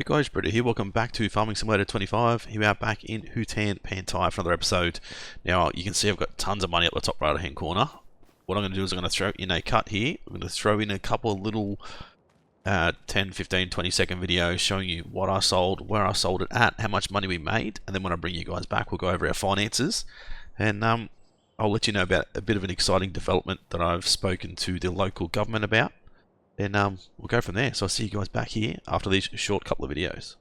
Hey guys, Britto here. Welcome back to Farming Simulator 25. Here we are back in Hutan Pantai for another episode. Now, you can see I've got tons of money up the top right hand corner. What I'm going to do is I'm going to throw in a cut here. I'm going to throw in a couple of little 10, 15, 20 second videos showing you what I sold, where I sold it at, how much money we made, and then when I bring you guys back, we'll go over our finances. And I'll let you know about a bit of an exciting development that I've spoken to the local government about. And we'll go from there. So I'll see you guys back here after these short couple of videos.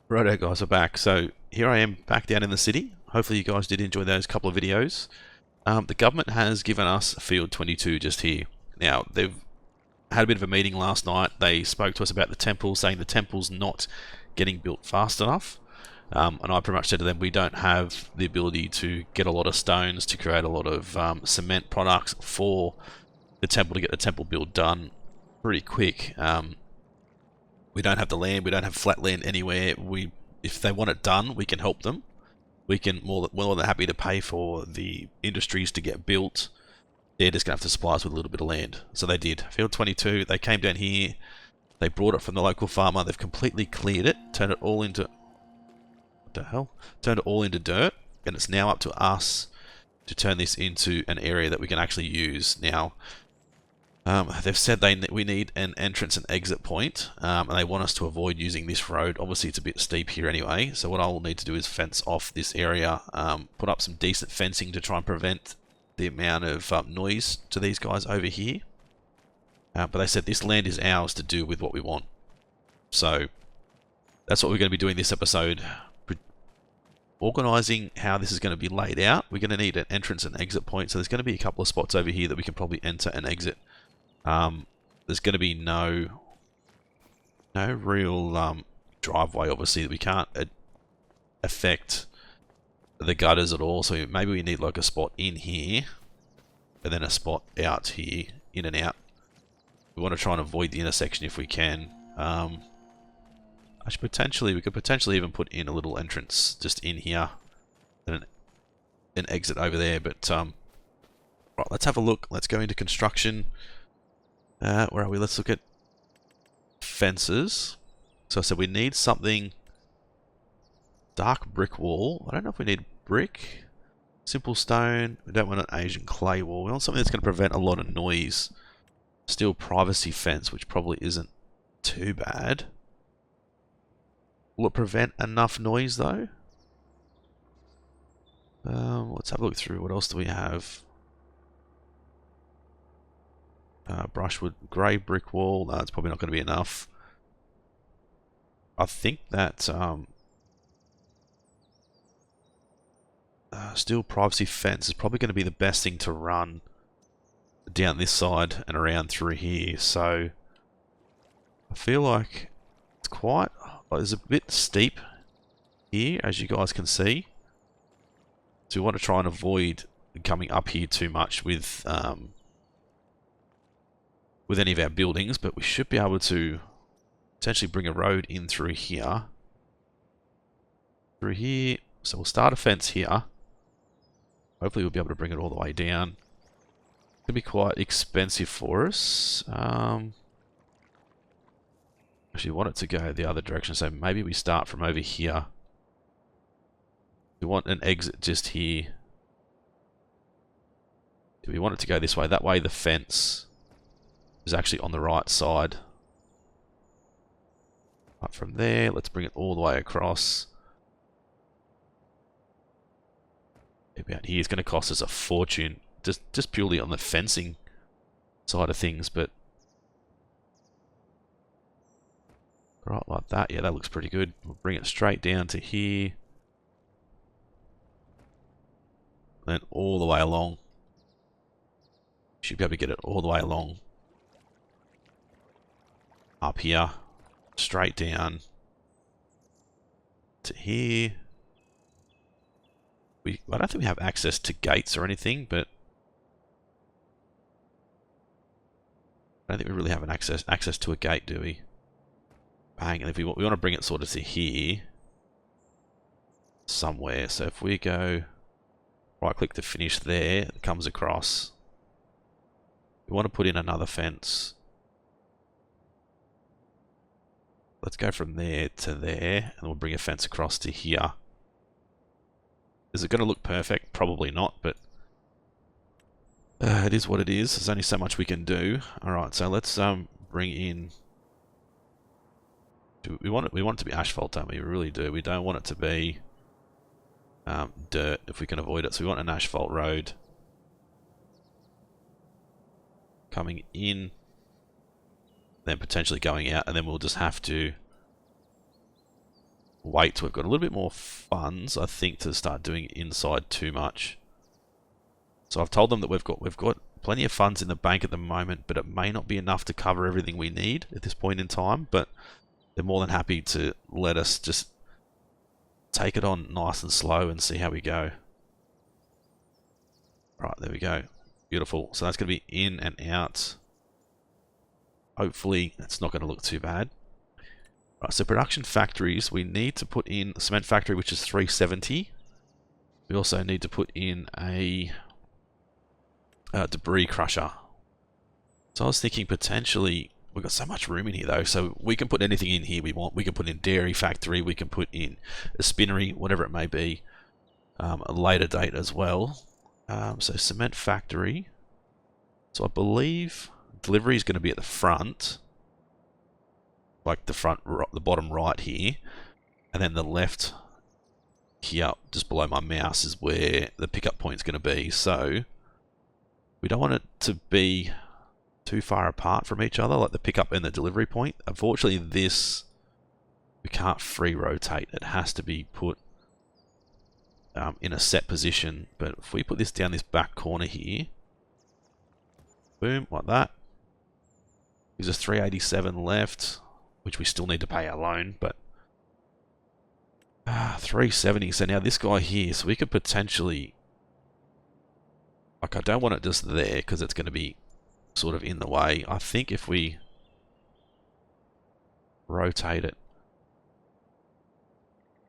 Righto guys, we're back. So here I am back down in the city. Hopefully you guys did enjoy those couple of videos. The government has given us Field 22 just here. Now, they've had a bit of a meeting last night. They spoke to us about the temple, saying the temple's not getting built fast enough. And I pretty much said to them, we don't have the ability to get a lot of stones to create a lot of cement products for the temple to get the temple build done pretty quick. We don't have the land, we don't have flat land anywhere. If they want it done, we can help them. We can more than happy to pay for the industries to get built. They're just going to have to supply us with a little bit of land. So they did. Field 22, they came down here, they brought it from the local farmer, they've completely cleared it, turned it all into... What the hell? Turned it all into dirt, and it's now up to us to turn this into an area that we can actually use. Now, they've said we need an entrance and exit point, and they want us to avoid using this road. Obviously, it's a bit steep here anyway, so what I'll need to do is fence off this area, put up some decent fencing to try and prevent the amount of noise to these guys over here. But they said this land is ours to do with what we want. So that's what we're going to be doing this episode. Organising how this is going to be laid out. We're going to need an entrance and exit point, so there's going to be a couple of spots over here that we can probably enter and exit. There's going to be no real driveway, obviously, that we can't affect the gutters at all, so maybe we need like a spot in here and then a spot out here, in and out. We want to try and avoid the intersection if we can. We could potentially even put in a little entrance just in here and an exit over there, but right, let's have a look. Let's go into construction. Where are we? Let's look at fences. So I said we need something dark brick wall. I don't know if we need brick. Simple stone. We don't want an Asian clay wall. We want something that's going to prevent a lot of noise. Steel privacy fence, which probably isn't too bad. Will it prevent enough noise though? Let's have a look through. What else do we have? Brushwood, grey brick wall. No, it's probably not going to be enough. I think that steel privacy fence is probably going to be the best thing to run down this side and around through here. So I feel like it's quite, it's a bit steep here, as you guys can see. So we want to try and avoid coming up here too much with any of our buildings, but we should be able to potentially bring a road in through here. Through here. So we'll start a fence here. Hopefully we'll be able to bring it all the way down. It's going to be quite expensive for us. Actually, we want it to go the other direction, so maybe we start from over here. We want an exit just here. We want it to go this way. That way the fence is actually on the right side. Up from there, let's bring it all the way across. About here is going to cost us a fortune, just purely on the fencing side of things, but right like that, yeah, that looks pretty good. We'll bring it straight down to here, then all the way along. Should be able to get it all the way along. Up here, straight down to here. I don't think we have access to gates or anything, but I don't think we really have an access to a gate, do we? Bang, and if we want to bring it sort of to here somewhere. So if we go right click to finish there, it comes across. We want to put in another fence. Let's go from there to there, and we'll bring a fence across to here. Is it going to look perfect? Probably not, but it is what it is. There's only so much we can do. Alright, so let's bring in... We want it to be asphalt, don't we? We really do. We don't want it to be dirt if we can avoid it. So we want an asphalt road coming in, then potentially going out, and then we'll just have to wait till we've got a little bit more funds, I think, to start doing inside too much. So I've told them that we've got plenty of funds in the bank at the moment, but it may not be enough to cover everything we need at this point in time, but they're more than happy to let us just take it on nice and slow and see how we go. Right, there we go. Beautiful. So that's going to be in and out. Hopefully it's not going to look too bad. Right, so production factories, we need to put in a cement factory, which is 370. We also need to put in a debris crusher. So I was thinking potentially, we've got so much room in here though, so we can put anything in here we want. We can put in dairy factory, we can put in a spinnery, whatever it may be, a later date as well. So cement factory. So I believe delivery is going to be at the front, like the bottom right here, and then the left here, just below my mouse, is where the pickup point is going to be. So we don't want it to be too far apart from each other, like the pickup and the delivery point. Unfortunately, this we can't free rotate. It has to be put in a set position. But if we put this down this back corner here, boom, like that, gives us 387 left, which we still need to pay our loan, but 370. So now this guy here, so we could potentially, like, I don't want it just there because it's going to be sort of in the way. I think if we rotate it,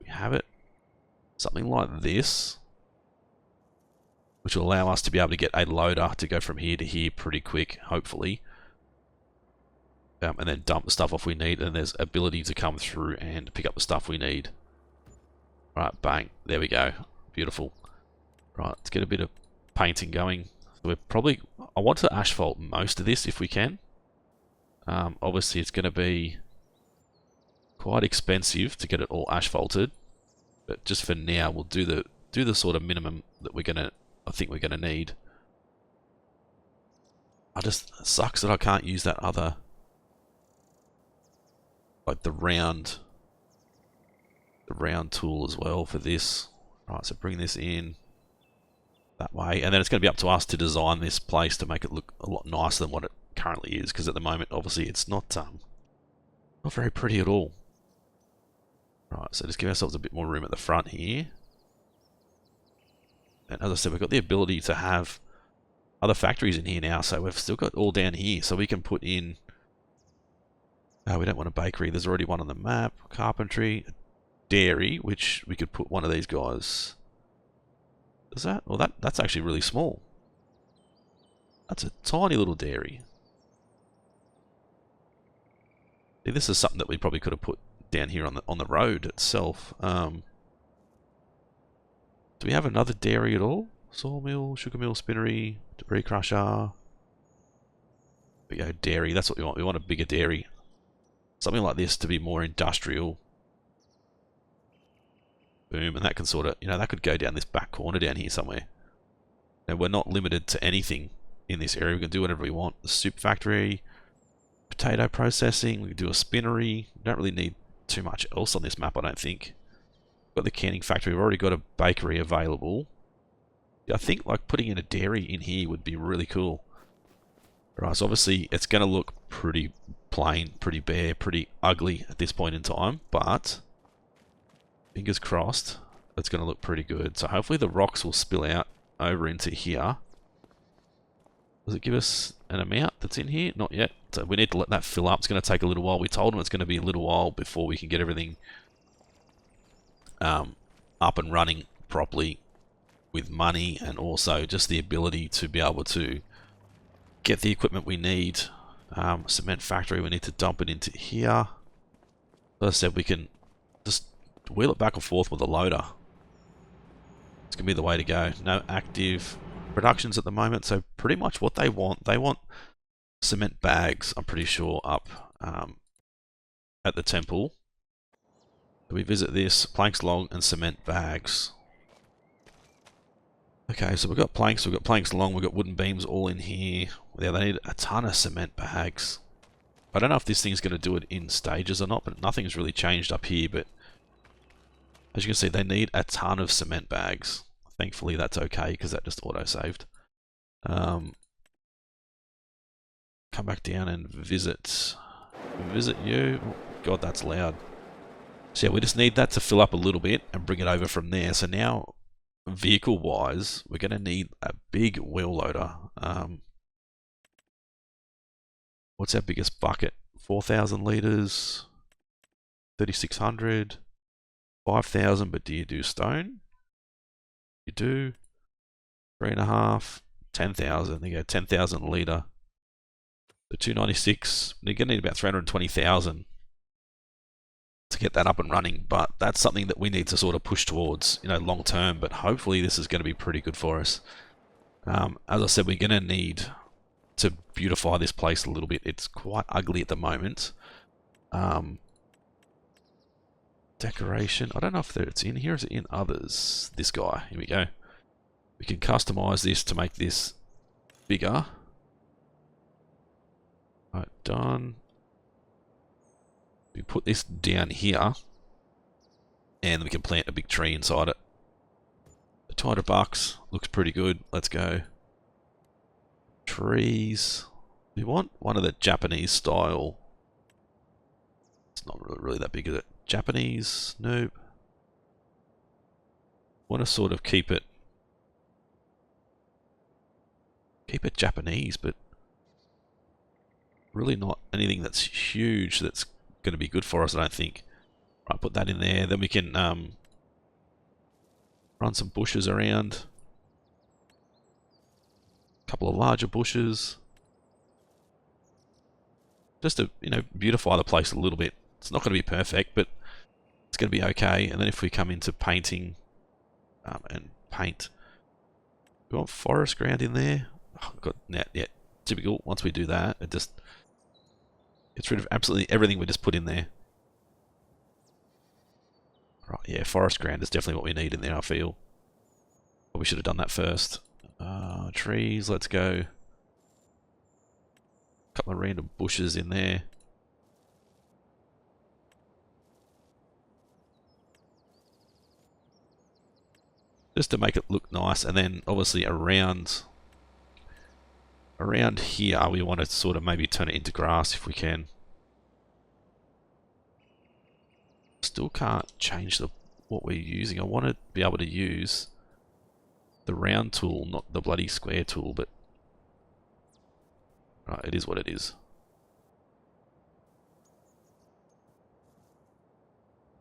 we have it something like this, which will allow us to be able to get a loader to go from here to here pretty quick, hopefully. And then dump the stuff off we need, and there's ability to come through and pick up the stuff we need. Right, bang, there we go. Beautiful. Right, let's get a bit of painting going. We're probably, I want to asphalt most of this if we can. Obviously it's going to be quite expensive to get it all asphalted, but just for now we'll do the sort of minimum that I think we're gonna need. It sucks that I can't use that other, like the round tool as well for this. Right, so bring this in that way, and then it's going to be up to us to design this place to make it look a lot nicer than what it currently is, because at the moment obviously it's not very pretty at all. Right, so just give ourselves a bit more room at the front here. And as I said, we've got the ability to have other factories in here now, so we've still got all down here, so we can put in... we don't want a bakery, there's already one on the map. Carpentry, dairy, which we could put one of these guys... Is that? Well, that's actually really small. That's a tiny little dairy. See, this is something that we probably could have put down here on the road itself. Do we have another dairy at all? Sawmill, sugar mill, spinnery, debris crusher. There we go, dairy. That's what we want. We want a bigger dairy. Something like this to be more industrial. Boom, and that can sort of, that could go down this back corner down here somewhere. And we're not limited to anything in this area. We can do whatever we want. The soup factory, potato processing, we can do a spinnery. We don't really need too much else on this map, I don't think. Got the canning factory. We've already got a bakery available. I think like putting in a dairy in here would be really cool. Right, so obviously it's going to look pretty plain, pretty bare, pretty ugly at this point in time, but... fingers crossed, it's going to look pretty good. So hopefully the rocks will spill out over into here. Does it give us an amount that's in here? Not yet. So we need to let that fill up. It's going to take a little while. We told them it's going to be a little while before we can get everything up and running properly with money, and also just the ability to be able to get the equipment we need. Cement factory, we need to dump it into here. As I said, we can just wheel it back and forth with a loader. It's going to be the way to go. No active productions at the moment, so pretty much what they want cement bags, I'm pretty sure, up at the temple. We visit this, planks long and cement bags. Okay, so we've got planks long, we've got wooden beams all in here. Yeah, they need a ton of cement bags. I don't know if this thing's going to do it in stages or not, but nothing's really changed up here. But as you can see, they need a ton of cement bags. Thankfully, that's okay, because that just auto-saved. Come back down and visit you. Oh, God, that's loud. So yeah, we just need that to fill up a little bit and bring it over from there. So now, vehicle-wise, we're going to need a big wheel loader. What's our biggest bucket? 4,000 litres, 3,600, 5,000, but do you do stone? You do. 3.5, 10,000. There you go, 10,000 litre. The 296, you're going to need about 320,000 to get that up and running, but that's something that we need to sort of push towards, long term, but hopefully this is going to be pretty good for us. As I said, we're going to need to beautify this place a little bit. It's quite ugly at the moment. Decoration, I don't know if it's in here, is it in others? This guy, here we go. We can customize this to make this bigger. Right, done. We put this down here, and we can plant a big tree inside it. The $200 looks pretty good. Let's go. Trees. We want one of the Japanese style. It's not really that big, is it? Japanese? Nope. Want to sort of keep it Japanese, but really not anything that's huge that's going to be good for us, I don't think. Right, put that in there. Then we can run some bushes around. A couple of larger bushes. Just to, beautify the place a little bit. It's not going to be perfect, but it's going to be okay. And then if we come into painting and paint, we want forest ground in there. Oh, got net, yeah, typical. Once we do that, it just gets rid of absolutely everything we just put in there. Right, yeah, forest ground is definitely what we need in there, I feel. But we should have done that first. Trees, let's go. A couple of random bushes in there. Just to make it look nice, and then obviously around here we want to sort of maybe turn it into grass if we can. Still can't change what we're using. I want to be able to use the round tool, not the bloody square tool, but right, it is what it is.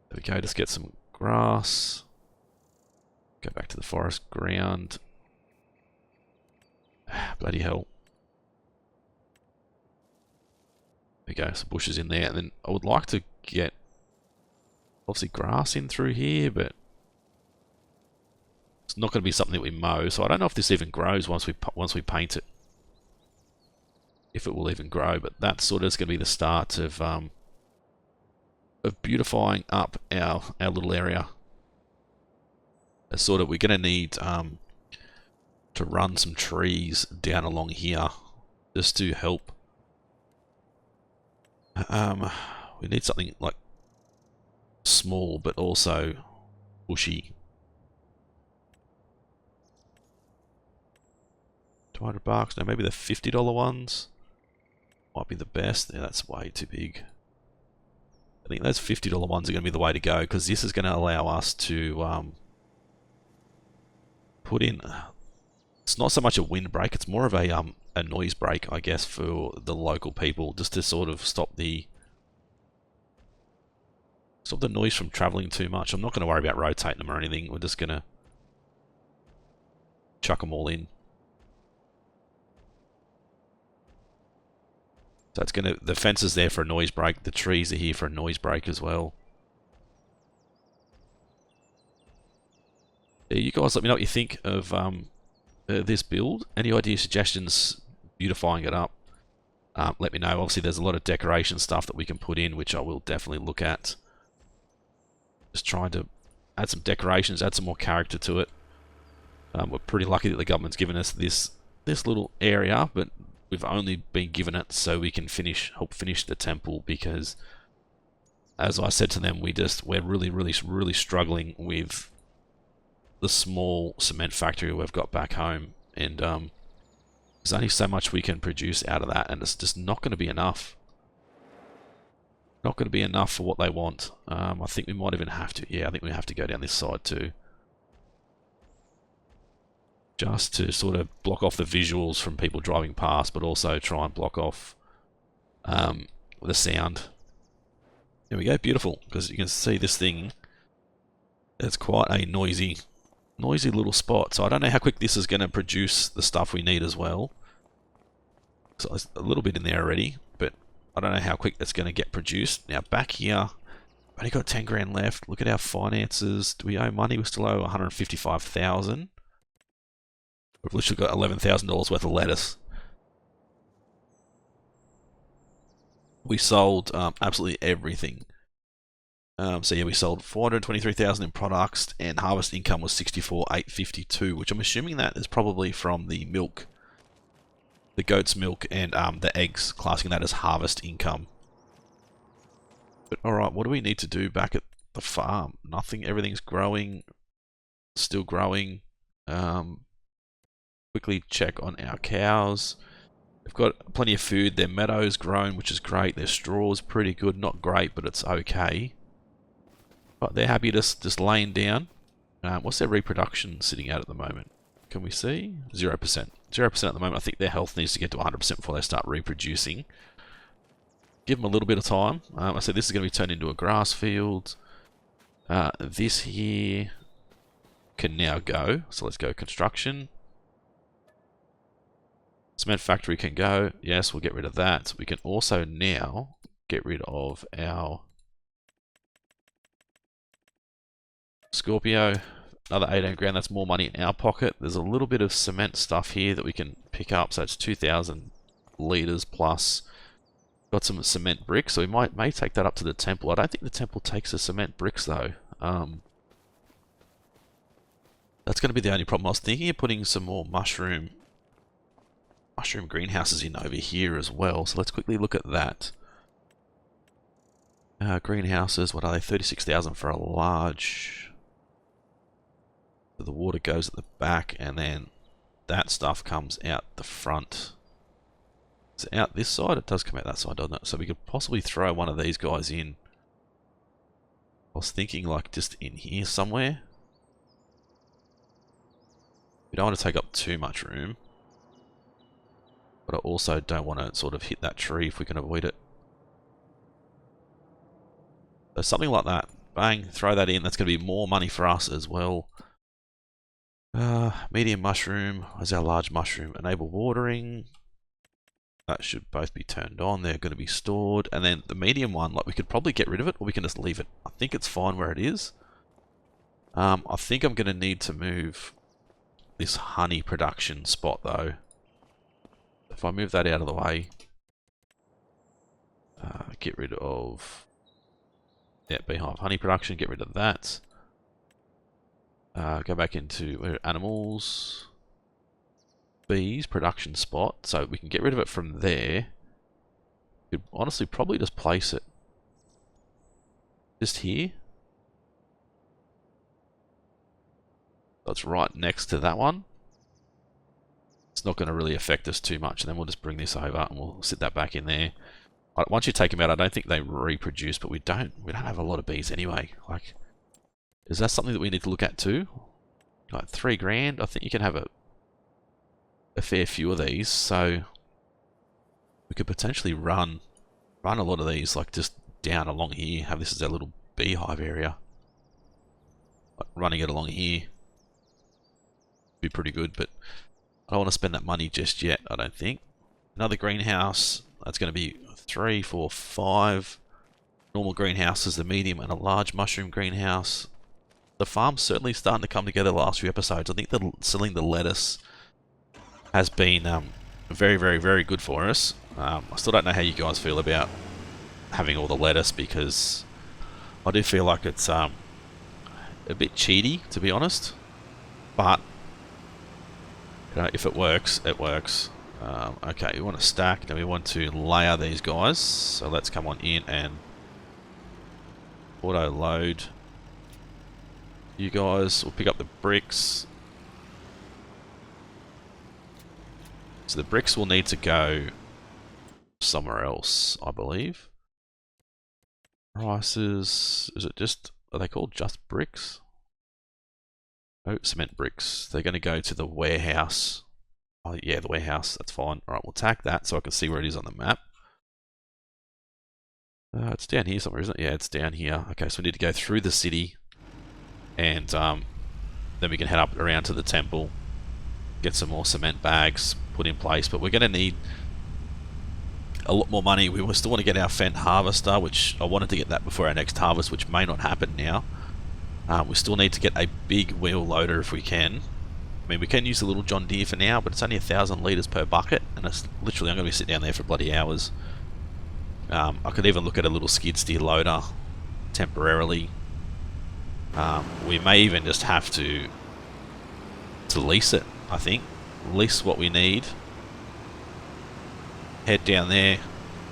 There we go, just get some grass. Go back to the forest ground. Bloody hell. There we go, some bushes in there, and then I would like to get obviously grass in through here, but it's not going to be something that we mow, so I don't know if this even grows once we paint it. If it will even grow, but that sort of is going to be the start of beautifying up our little area. It's sort of, we're going to need to run some trees down along here just to help. We need something like small but also bushy. 200 bucks. Now maybe the $50 ones might be the best. Yeah, that's way too big. I think those $50 ones are going to be the way to go, because this is going to allow us to put in. It's not so much a wind break; it's more of a noise break, I guess, for the local people, just to sort of stop the noise from travelling too much. I'm not going to worry about rotating them or anything. We're just going to chuck them all in. So it's going to, the fence is there for a noise break. The trees are here for a noise break as well. Yeah, you guys let me know what you think of this build. Any ideas, suggestions, beautifying it up? Let me know. Obviously, there's a lot of decoration stuff that we can put in, which I will definitely look at. Just trying to add some decorations, add some more character to it. We're pretty lucky that the government's given us this little area, but we've only been given it so we can help finish the temple, because, as I said to them, we're really struggling with the small cement factory we've got back home, and there's only so much we can produce out of that, and it's just not going to be enough. Not going to be enough for what they want. I think we might even have to. Yeah, I think we have to go down this side too, just to sort of block off the visuals from people driving past, but also try and block off the sound. There we go, beautiful, because you can see this thing. It's quite a noisy little spot. So I don't know how quick this is going to produce the stuff we need as well. So there's a little bit in there already, but I don't know how quick that's going to get produced. Now back here, only got 10 grand left. Look at our finances. Do we owe money? We still owe 155,000. We've literally got $11,000 worth of lettuce. We sold absolutely everything. So yeah, we sold 423,000 in products, and harvest income was 64,852, which I'm assuming that is probably from the milk, the goat's milk, and the eggs, classing that as harvest income. But alright, what do we need to do back at the farm? Nothing, everything's growing, still growing. Quickly check on our cows. They've got plenty of food, their meadow's grown, which is great, their straw's pretty good, not great, but it's okay. But they're happy just laying down. What's their reproduction sitting at the moment? Can we see? 0%. 0% at the moment. I think their health needs to get to 100% before they start reproducing. Give them a little bit of time. I said this is going to be turned into a grass field. This here can now go. So let's go construction. Cement factory can go. Yes, we'll get rid of that. We can also now get rid of our Scorpio. Another 18 grand. That's more money in our pocket. There's a little bit of cement stuff here that we can pick up. So it's 2,000 litres plus. Got some cement bricks. So we may take that up to the temple. I don't think the temple takes the cement bricks though. That's going to be the only problem. I was thinking of putting some more mushroom greenhouses in over here as well. So let's quickly look at that. Greenhouses, what are they? 36,000 for a large. So the water goes at the back, and then that stuff comes out the front. Is it out this side? It does come out that side, doesn't it? So we could possibly throw one of these guys in. I was thinking like just in here somewhere. We don't want to take up too much room. But I also don't want to sort of hit that tree if we can avoid it. So something like that. Bang, throw that in. That's going to be more money for us as well. Medium mushroom. Where's our large mushroom? Enable watering. That should both be turned on. They're going to be stored. And then the medium one, like we could probably get rid of it or we can just leave it. I think it's fine where it is. I think I'm going to need to move this honey production spot though. If I move that out of the way, get rid of beehive honey production, get rid of that. Go back into animals, bees production spot, so we can get rid of it from there. Could honestly probably just place it just here. That's right next to that one. It's not going to really affect us too much, and then we'll just bring this over and we'll sit that back in there. Once you take them out, I don't think they reproduce, but we don't have a lot of bees anyway. Like, is that something that we need to look at too? Like $3,000, I think you can have a fair few of these, so we could potentially run a lot of these like just down along here. Have this as our little beehive area. Like running it along here be pretty good, but I don't want to spend that money just yet, I don't think. Another greenhouse, that's going to be 3, 4, 5 normal greenhouses, a medium and a large mushroom greenhouse. The farm's certainly starting to come together the last few episodes. I think that selling the lettuce has been very, very, very good for us. I still don't know how you guys feel about having all the lettuce, because I do feel like it's a bit cheaty, to be honest. But you know, if it works, it works. Okay, we want to stack, then we want to layer these guys. So let's come on in and auto load. You guys will pick up the bricks. So the bricks will need to go somewhere else, I believe. Prices, is it just, are they called just bricks? Oh, cement bricks. They're going to go to the warehouse. Oh yeah, the warehouse, that's fine. Alright, we'll tag that so I can see where it is on the map. It's down here somewhere, isn't it? Yeah, it's down here. Okay, so we need to go through the city. And then we can head up around to the temple. Get some more cement bags put in place. But we're going to need a lot more money. We still want to get our Fendt harvester, which I wanted to get that before our next harvest, which may not happen now. We still need to get a big wheel loader if we can. I mean, we can use the little John Deere for now, but it's only 1,000 litres per bucket, and it's literally, I'm going to be sitting down there for bloody hours. I could even look at a little skid steer loader temporarily. We may even just have to lease it, I think. Lease what we need. Head down there,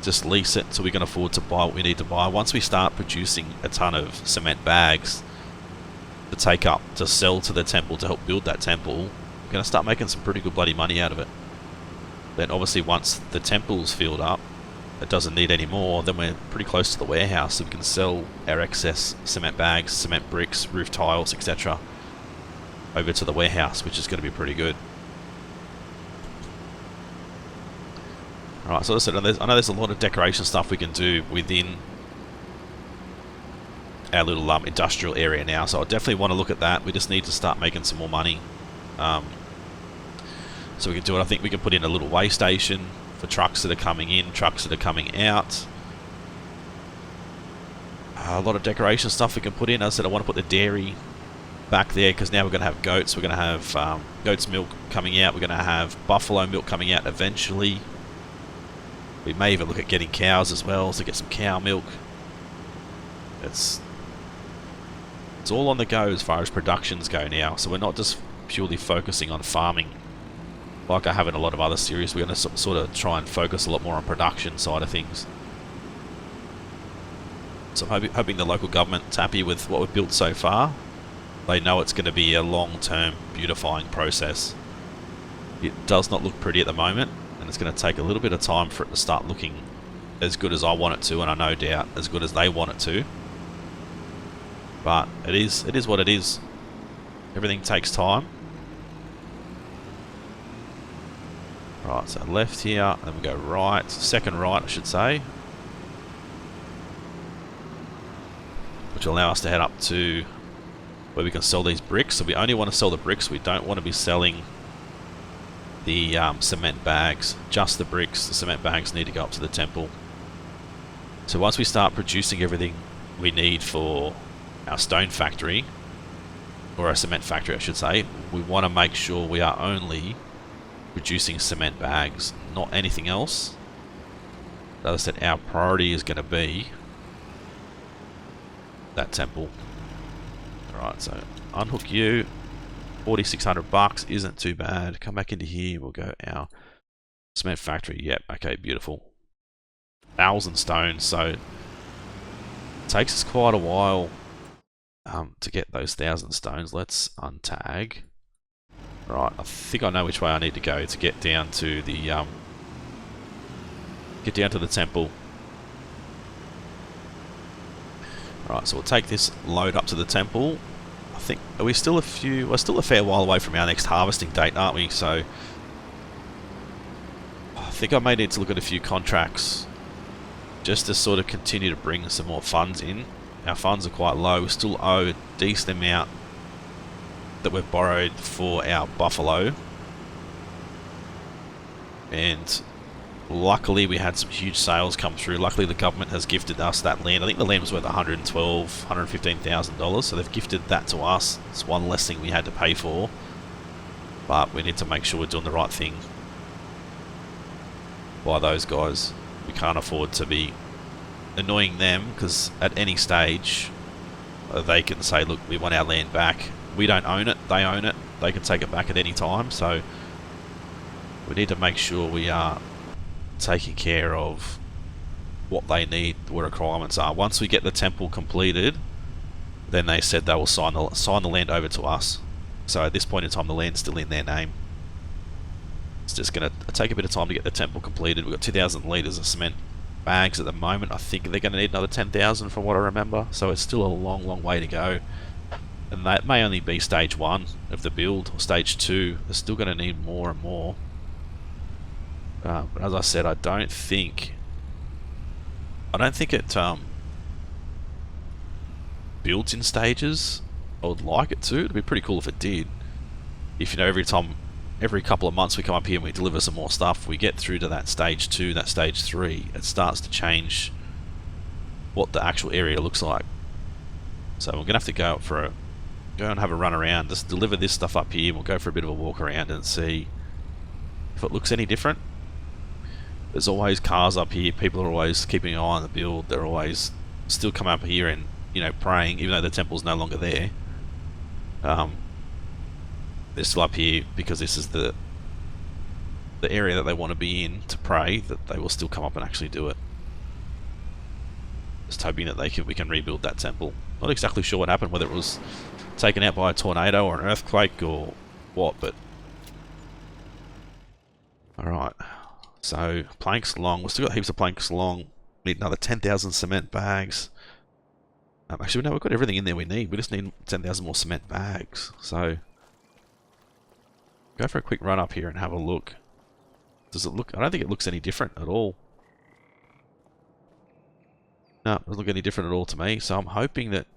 just lease it so we can afford to buy what we need to buy. Once we start producing a ton of cement bags to take up to sell to the temple to help build that temple, we're going to start making some pretty good bloody money out of it. Then obviously once the temple's filled up, it doesn't need any more, then we're pretty close to the warehouse, so we can sell our excess cement bags, cement bricks, roof tiles, etc. over to the warehouse, which is going to be pretty good. Alright, so as I said, I know there's a lot of decoration stuff we can do within our little industrial area now, so I definitely want to look at that. We just need to start making some more money. So we can do it. I think we can put in a little weigh station for trucks that are coming in, trucks that are coming out. A lot of decoration stuff we can put in. As I said, I want to put the dairy back there because now we're going to have goats. We're going to have goat's milk coming out. We're going to have buffalo milk coming out eventually. We may even look at getting cows as well, so get some cow milk. It's all on the go as far as productions go now. So we're not just purely focusing on farming like I have in a lot of other series. We're going to sort of try and focus a lot more on production side of things. So I'm hoping the local government's happy with what we've built so far. They know it's going to be a long-term beautifying process. It does not look pretty at the moment, and it's going to take a little bit of time for it to start looking as good as I want it to, and I no doubt as good as they want it to. But it is what it is. Everything takes time. Right, so left here, then we go right, second right I should say, which will allow us to head up to where we can sell these bricks. So we only want to sell the bricks, we don't want to be selling the cement bags, just the bricks. The cement bags need to go up to the temple. So once we start producing everything we need for our stone factory, or our cement factory I should say, we want to make sure we are only producing cement bags, not anything else. As I said, our priority is going to be that temple. Alright, so unhook you. 4,600 bucks isn't too bad. Come back into here, we'll go our cement factory. Yep, okay, beautiful. 1,000 stones, so it takes us quite a while to get those 1,000 stones. Let's untag. Right, I think I know which way I need to go to get down to the temple. Right, so we'll take this load up to the temple. I think we're still a fair while away from our next harvesting date, aren't we? So I think I may need to look at a few contracts just to sort of continue to bring some more funds in. Our funds are quite low. We still owe a decent amount that we've borrowed for our buffalo, and luckily we had some huge sales come through. Luckily the government has gifted us that land. I think the land was worth $115,000, so they've gifted that to us. It's one less thing we had to pay for, but we need to make sure we're doing the right thing by those guys. We can't afford to be annoying them, because at any stage they can say, look, we want our land back. We don't own it, they own it. They can take it back at any time, so we need to make sure we are taking care of what they need, what requirements are. Once we get the temple completed, then they said they will sign the land over to us. So at this point in time, the land's still in their name. It's just going to take a bit of time to get the temple completed. We've got 2,000 litres of cement bags at the moment. I think they're going to need another 10,000 from what I remember, so it's still a long way to go. And that may only be stage 1 of the build, or stage 2. They're still going to need more and more. But as I said, I don't think it builds in stages. I would like it to. It'd be pretty cool if it did. If, you know, every couple of months we come up here and we deliver some more stuff, we get through to that stage 2, that stage 3, it starts to change what the actual area looks like. So we're gonna have to go and have a run around, just deliver this stuff up here. We'll go for a bit of a walk around and see if it looks any different. There's always cars up here. People are always keeping an eye on the build. They're always still come up here and, you know, praying, even though the temple's no longer there. They're still up here because this is the area that they want to be in to pray, that they will still come up and actually do it. Just hoping that we can rebuild that temple. Not exactly sure what happened, whether it was taken out by a tornado or an earthquake or what, but alright. So planks long. We've still got heaps of planks long. Need another 10,000 cement bags. Actually, no, we've got everything in there we need. We just need 10,000 more cement bags. So go for a quick run up here and have a look. Does it look? I don't think it looks any different at all. No, it doesn't look any different at all to me. So I'm hoping that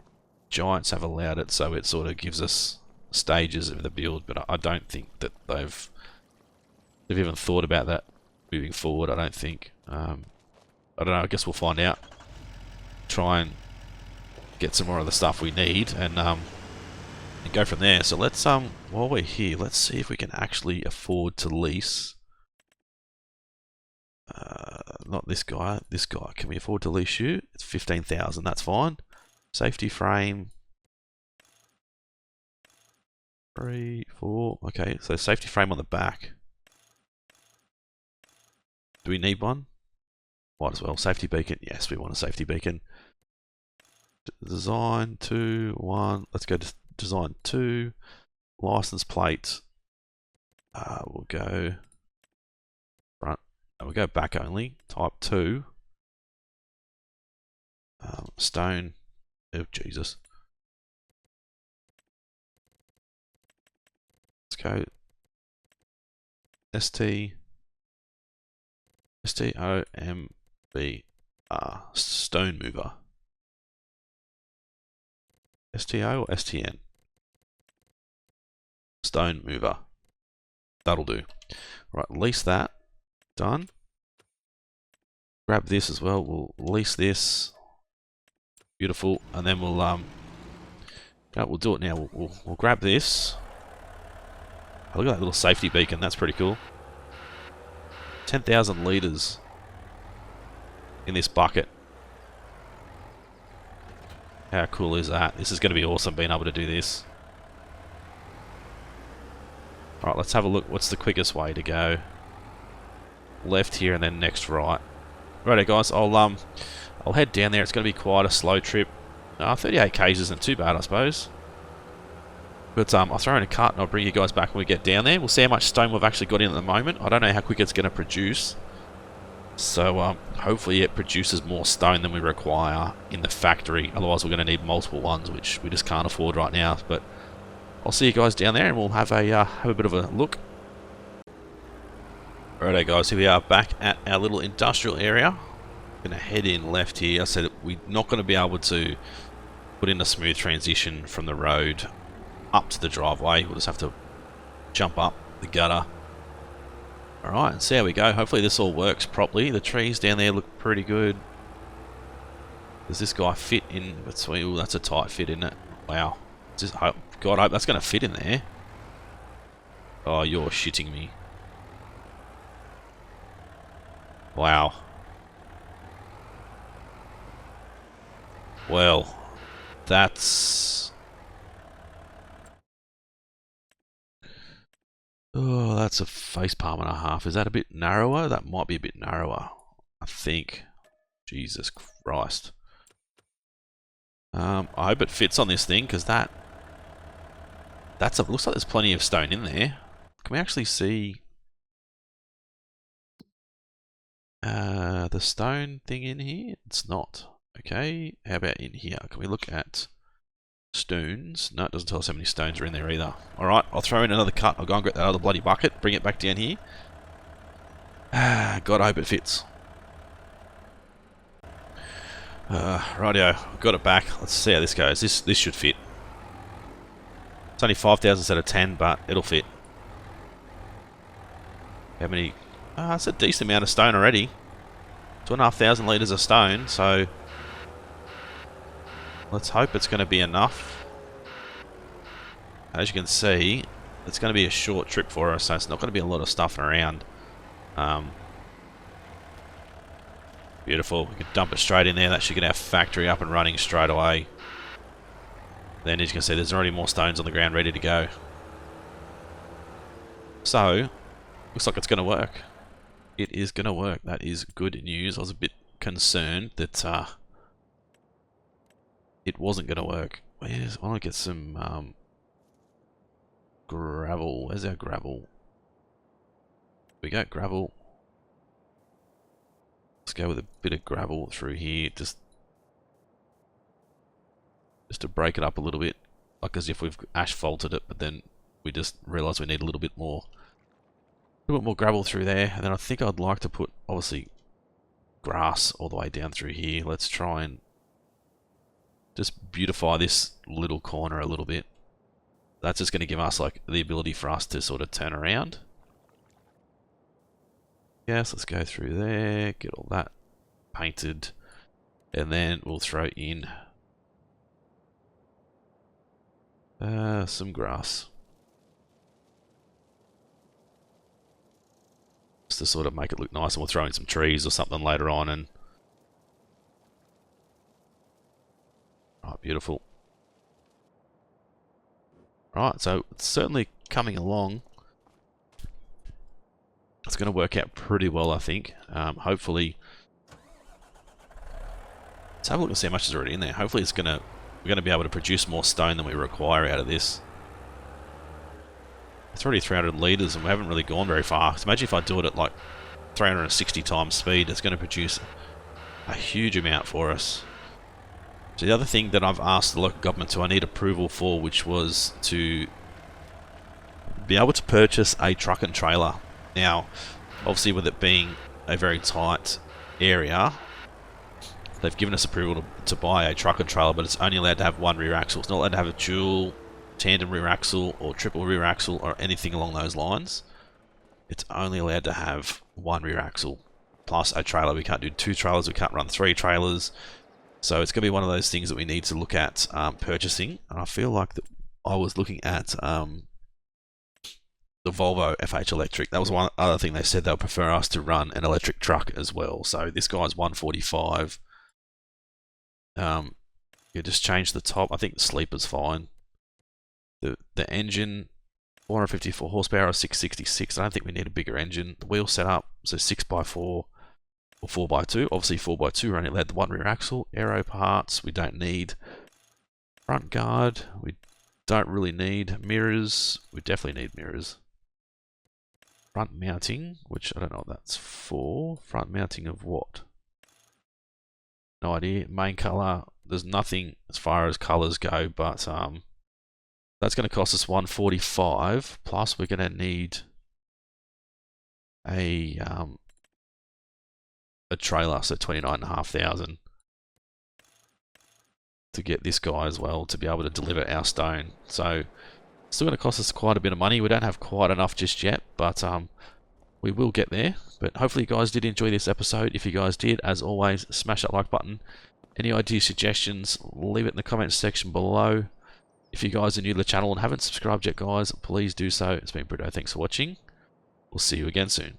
Giants have allowed it, so it sort of gives us stages of the build. But I don't think that they've even thought about that moving forward. I don't think. I don't know. I guess we'll find out. Try and get some more of the stuff we need, and go from there. So let's while we're here, let's see if we can actually afford to lease. Not this guy. This guy. Can we afford to lease you? It's 15,000. That's fine. Safety frame. 3, 4. Okay, so safety frame on the back. Do we need one? Might as well. Safety beacon. Yes, we want a safety beacon. Design 2, 1. Let's go to design 2. License plate. We'll go front. And we'll go back only. Type 2. Stone. Oh, Jesus. Let's go STOMBR. Stone mover. STO or STN? Stone mover. That'll do. Right, lease that. Done. Grab this as well. We'll lease this. Beautiful. And then we'll we'll do it now. We'll grab this. Oh, look at that little safety beacon. That's pretty cool. 10,000 litres in this bucket. How cool is that? This is going to be awesome being able to do this. Alright, let's have a look. What's the quickest way to go? Left here and then next right. Righto guys, I'll head down there. It's going to be quite a slow trip. 38 k's isn't too bad, I suppose. But I'll throw in a cut and I'll bring you guys back when we get down there. We'll see how much stone we've actually got in at the moment. I don't know how quick it's going to produce. So hopefully it produces more stone than we require in the factory. Otherwise we're going to need multiple ones, which we just can't afford right now. But I'll see you guys down there and we'll have a bit of a look. Righto guys, here we are back at our little industrial area. Going to head in left here. I said we're not going to be able to put in a smooth transition from the road up to the driveway. We'll just have to jump up the gutter. Alright, and see how we go. Hopefully this all works properly. The trees down there look pretty good. Does this guy fit in between? Ooh, that's a tight fit, isn't it? Wow. God, I hope that's going to fit in there. Oh, you're shitting me. Wow. Well, that's... Oh, that's a facepalm and a half. Is that a bit narrower? That might be a bit narrower, I think. Jesus Christ. I hope it fits on this thing, because looks like there's plenty of stone in there. Can we actually see the stone thing in here? It's not. Okay, how about in here? Can we look at stones? No, it doesn't tell us how many stones are in there either. Alright, I'll throw in another cut. I'll go and get that other bloody bucket, bring it back down here. God, I hope it fits. Rightio, got it back. Let's see how this goes. This should fit. It's only 5,000 instead of 10, but it'll fit. How many? That's a decent amount of stone already. 2,500 litres of stone, so let's hope it's going to be enough. As you can see, it's going to be a short trip for us, so it's not going to be a lot of stuff around. Beautiful. We can dump it straight in there. That should get our factory up and running straight away. Then, as you can see, there's already more stones on the ground ready to go. So, looks like it's going to work. It is going to work. That is good news. I was a bit concerned that it wasn't going to work. I want to get some gravel. Where's our gravel? We got gravel. Let's go with a bit of gravel through here, just to break it up a little bit, like as if we've asphalted it, but then we just realised we need a little bit more gravel through there. And then I think I'd like to put, obviously, grass all the way down through here. Let's try and just beautify this little corner a little bit. That's just going to give us like the ability for us to sort of turn around. Yes, let's go through there, get all that painted, and then we'll throw in some grass. Just to sort of make it look nice, and we'll throw in some trees or something later on. And oh, beautiful. Right, so it's certainly coming along. It's going to work out pretty well, I think. Hopefully, let's have a look and see how much is already in there. Hopefully, we're going to be able to produce more stone than we require out of this. It's already 300 litres, and we haven't really gone very far. So imagine if I do it at like 360 times speed, it's going to produce a huge amount for us. So the other thing that I've asked the local government to, I need approval for, which was to be able to purchase a truck and trailer. Now, obviously with it being a very tight area, they've given us approval to buy a truck and trailer, but it's only allowed to have one rear axle. It's not allowed to have a dual, tandem rear axle, or triple rear axle, or anything along those lines. It's only allowed to have one rear axle, plus a trailer. We can't do 2 trailers, we can't run 3 trailers. So it's going to be one of those things that we need to look at purchasing. And I feel like that I was looking at the Volvo FH Electric. That was one other thing they said. They'll prefer us to run an electric truck as well. So this guy's 145. You just change the top. I think the sleeper's fine. The engine, 454 horsepower or 666. I don't think we need a bigger engine. The wheel setup, so 6x4 or 4x2. Obviously 4x2, we're only allowed the one rear axle. Aero parts, we don't need. Front guard, we don't really need. Mirrors, we definitely need mirrors. Front mounting, which I don't know what that's for. Front mounting of what? No idea. Main color, there's nothing as far as colors go, but that's going to cost us 145. Plus, we're going to need a trailer, so 29,500 to get this guy as well to be able to deliver our stone. So still going to cost us quite a bit of money. We don't have quite enough just yet, but we will get there. But hopefully you guys did enjoy this episode. If you guys did, as always, smash that like button. Any ideas, suggestions, leave it in the comments section below. If you guys are new to the channel and haven't subscribed yet, guys, please do so. It's been Britto. Thanks for watching. We'll see you again soon.